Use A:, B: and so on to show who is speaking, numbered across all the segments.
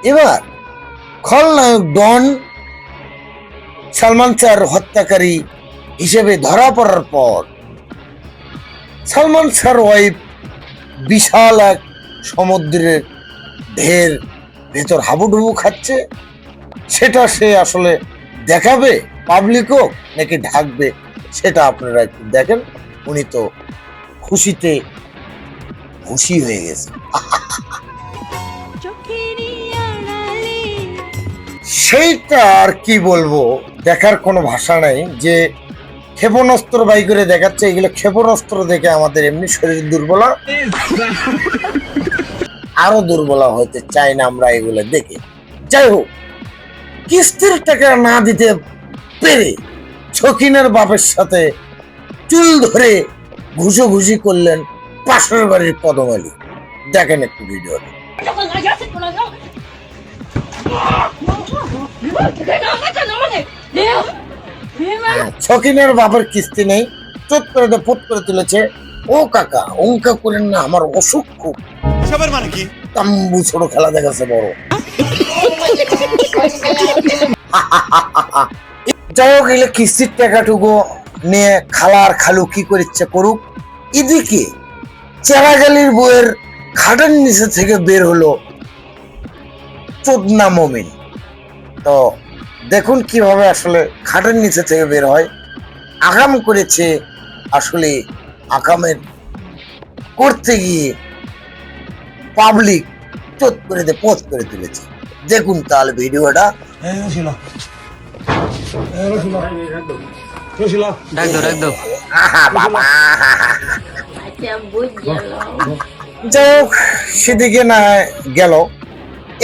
A: এবার খলনায়ক ডন সালমান শাহর হত্যাকারী হিসেবে ধরা পড়ার পর সালমান শাহর ওয়াইফ বিশাল এক সমুদ্রের ঢের ভেতর হাবুডুবু খাচ্ছে, সেটা সে আসলে দেখাবে পাবলিকও নাকি ঢাকবে সেটা আপনারা একটু দেখেন। উনি তো খুশিতে খুশি হয়ে গেছে। সেইটা আর কি বলবো, দেখার কোনো ভাষা নাই। যে ক্ষেপণাস্ত্র বাই করে দেখাচ্ছে, এগুলো ক্ষেপণাস্ত্র দেখে আমাদের এমনি শরীর দুর্বলা, আরো দুর্বলা হতে চাই না আমরা এগুলো দেখে। যাই হোক, কিস্তির টাকা না দিতে পেরে ছকিনের বাপের সাথে চুল ধরে ঘুষোঘুষি করলেন পাশের বাড়ির পদমালি। দেখেন একটু ভিডিও। ছকিনের বাপের কিস্তি নেই, চোট করে ফুট করে তুলেছে। ও কাকা অঙ্কা করেন না, আমার অসুখ খুব। মানে কি তাম্বু ছোট খেলা দেখাচ্ছে বড়। যাই হোক, এগুলো কিস্তির টাকাটুকু নিয়ে খালা আর খালু কি করে ইচ্ছে করুক। এদিকে চেরাগালির বইয়ের খাটের নিচে থেকে বের হলো চোদনা মমিন। তো দেখুন কিভাবে আসলে খাটের নিচে থেকে বের হয়। আকাম করেছে, আসলে আকামের করতে গিয়ে পাবলিক চোদ করে পোত করে তুলেছে। দেখুন তাহলে ভিডিওটা। যাই হোক, সেদিকে না গেল।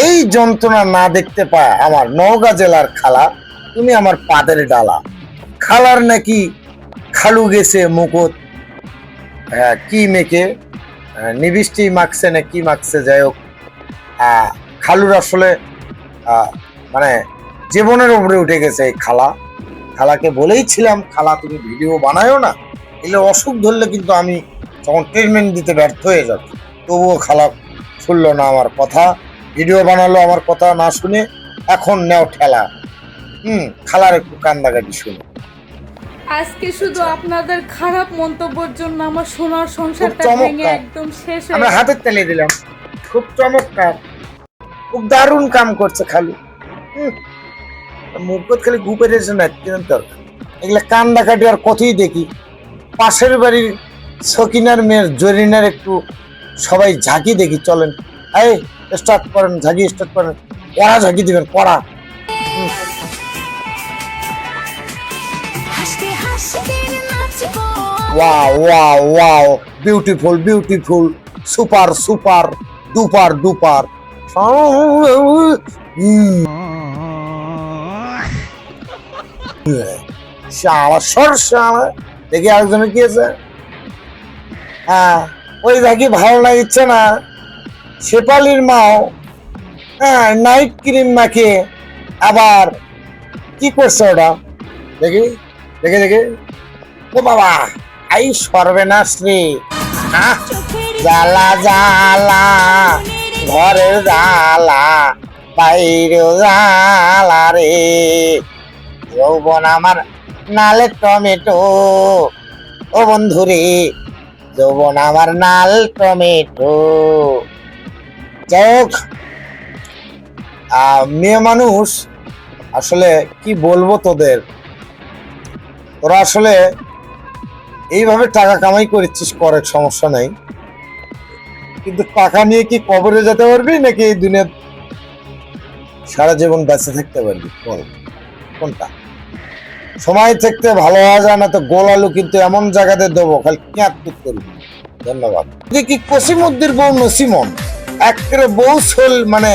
A: এই যন্ত্রণা না দেখতে পায় আমার নওগাঁ জেলার খালা, তুমি আমার পাদের ডালা। খালার নাকি খালু গেছে মুকুট কি মেখে, নিবিষ্টি মাখছে না কি মাখছে, যাই হোক খালুর আসলে মানে জীবনের উপরে উঠে গেছে এই খালা। খালাকে বলেইছিলাম, খালা তুমি ভিডিও বানায়ও না, এলে অসুখ ধরলে কিন্তু আমি তখন ট্রিটমেন্ট দিতে ব্যর্থ হয়ে যাচ্ছি। তবুও খালা শুনলো না আমার কথা, ভিডিও বানালো আমার কথা না শুনে। এখন নেও ঠেলা। খালার একটু কান্দাকাটি শুনে।
B: আজকে শুধু আপনাদের খারাপ মন্তব্যের জন্য আমার সোনার সংসারটা ভেঙে একদম শেষ হয়ে
A: আমরা হাতের তালি দিলাম। খুব চমৎকার, খুব দারুণ কাম করছে খালু। মুখ খালি ঘুপে রয়েছে না, এগুলা কান্দাকাটি আর কতই দেখি। পাশের বাড়ির সকিনার মেয়ের জরিনার একটু সবাই ঝাঁকি দেখি, চলেন এই স্টার্ট করেন, ঝাঁকি স্টার্ট করেন, কড়া ঝাঁকি দিবেন, কড়া। Wow wow wow, beautiful beautiful, super super duper duper. দেখি আরেকজনের কি আছে। হ্যাঁ, ওই ঝাঁকি ভালো লাগিচ্ছে না। শেফালির মাও নাইট ক্রিম মাখে আবার কি করছে ওটা, দেখি দেখে দেখে। ও বাবা, আই সর্বনাশ রে। জ্বালা জ্বালা, ঘরের জ্বালা, বাইরেও জ্বালা রে। যৌবন আমার নালে টমেটো, ও বন্ধু রে, যৌবন আমার নাল টমেটো। যাই হোক, মেয়ে মানুষ আসলে কি বলবো তোদের, তোরা আসলে এইভাবে টাকা কামাই করেছিস, করে সমস্যা নাই, কিন্তু টাকা নিয়ে কি কবরে যেতে পারবি নাকি এই দুনিয়া সারা জীবন বেঁচে থাকতে পারবি? বল কোনটা? সময় থাকতে ভালো হওয়া যায় না তো গোল আলু কিন্তু এমন জায়গাতে দেবো খালি ক্যাঁত করবি। ধন্যবাদ। দেখি কসিমুদ্দির বউ নসিমন একেবারে বউ সোল, মানে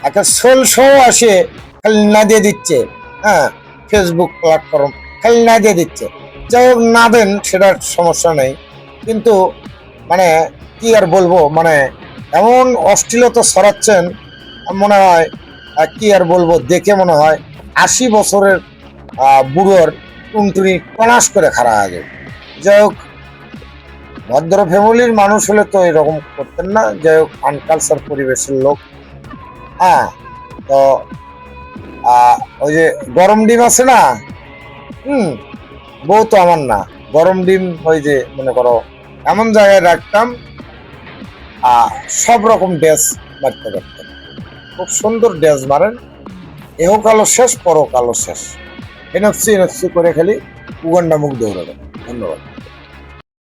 A: একটা সোল শো আসে, খালি না দিয়ে দিচ্ছে। হ্যাঁ, ফেসবুক প্ল্যাটফর্ম খালি না দিয়ে দিচ্ছে। যাই হোক, না দেন, সেটার সমস্যা নেই, কিন্তু মানে কি আর বলবো, মানে এমন অশ্লীলতা ছড়াচ্ছেন, মনে হয় কি আর বলবো, দেখে মনে হয় 80 বছরের বুড়োর টুনটুনি কনাস করে খাড়া আগে। যাই হোক, ভদ্র ফ্যামিলির মানুষ হলে তো এরকম করতেন না, যাই হোক আনকালচার পরিবেশের লোক। হ্যাঁ, তো ওই যে গরম ডিম আছে না, বউ তো আমার না, গরম ডিম ওই যে মনে করো এমন জায়গায় রাখতাম সব রকম ড্যাস মারতে পারতেন। খুব সুন্দর ড্যাস মারেন, এও কালো শেষ পরও কালো শেষ, এনএফসি করে খালি উগান্ডা মুখ দৌড়াবেন। ধন্যবাদ।